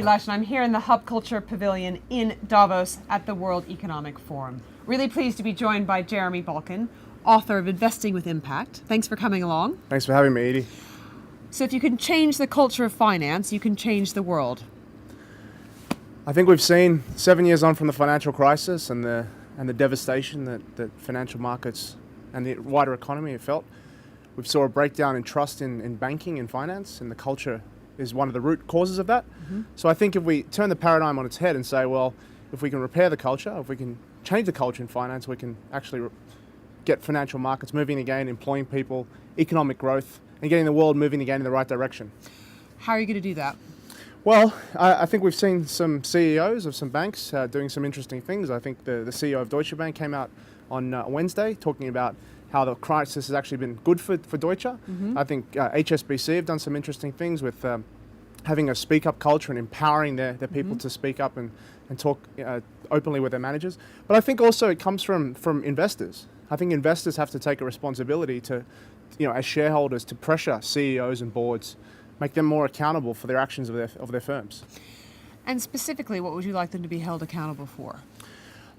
Lush, and I'm here in the Hub Culture Pavilion in Davos at the World Economic Forum. Really pleased to be joined by Jeremy Balkin, author of Investing with Impact. Thanks for coming along. Thanks for having me, Edie. So if you can change the culture of finance, you can change the world. I think we've seen 7 years on from the financial crisis and the devastation that financial markets and the wider economy have felt. We saw a breakdown in trust in banking and finance, and the culture is one of the root causes of that. So I think if we turn the paradigm on its head and say, well, if we can repair the culture, if we can change the culture in finance, we can actually get financial markets moving again, employing people, economic growth, and getting the world moving again in the right direction. How are you going to do that? Well, I think we've seen some CEOs of some banks doing some interesting things. I think the CEO of Deutsche Bank came out on Wednesday talking about how the crisis has actually been good for Deutsche. I think HSBC have done some interesting things with having a speak-up culture and empowering their people to speak up and talk openly with their managers. But I think also it comes from investors. I think investors have to take a responsibility to, as shareholders, to pressure CEOs and boards, make them more accountable for their actions of their firms. And specifically, what would you like them to be held accountable for?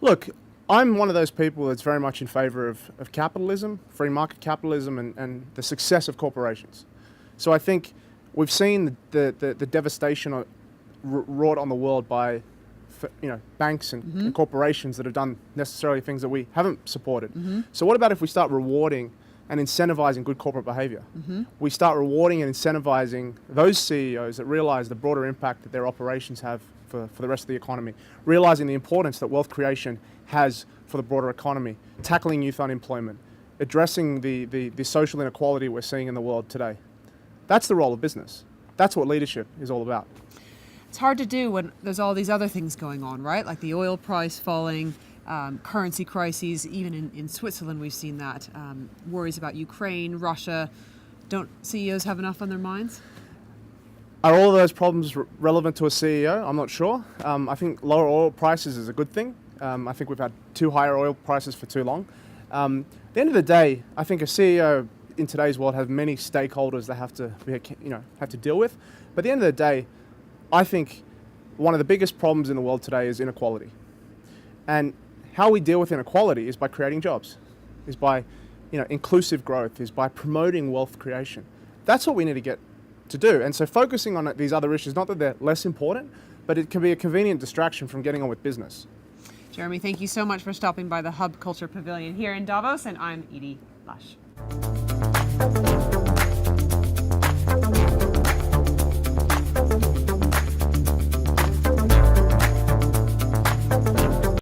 Look, I'm one of those people that's very much in favor of capitalism, free market capitalism, and the success of corporations. So I think we've seen the devastation wrought on the world by banks and corporations that have done necessarily things that we haven't supported. So what about if we start rewarding and incentivizing good corporate behavior? We start rewarding and incentivizing those CEOs that realize the broader impact that their operations have for the rest of the economy, realizing the importance that wealth creation has for the broader economy, tackling youth unemployment, addressing the social inequality we're seeing in the world today. That's the role of business. That's what leadership is all about. It's hard to do when there's all these other things going on, right? Like the oil price falling, currency crises. Even in Switzerland, we've seen that. Worries about Ukraine, Russia. Don't CEOs have enough on their minds? Are all of those problems relevant to a CEO? I'm not sure. I think lower oil prices is a good thing. I think we've had too higher oil prices for too long. At the end of the day, I think a CEO in today's world has many stakeholders that have to deal with. But at the end of the day, I think one of the biggest problems in the world today is inequality. And how we deal with inequality is by creating jobs, is by inclusive growth, is by promoting wealth creation. That's what we need to get to do. And so focusing on these other issues, not that they're less important, but it can be a convenient distraction from getting on with business. Jeremy, thank you so much for stopping by the Hub Culture Pavilion here in Davos, and I'm Edie Lush.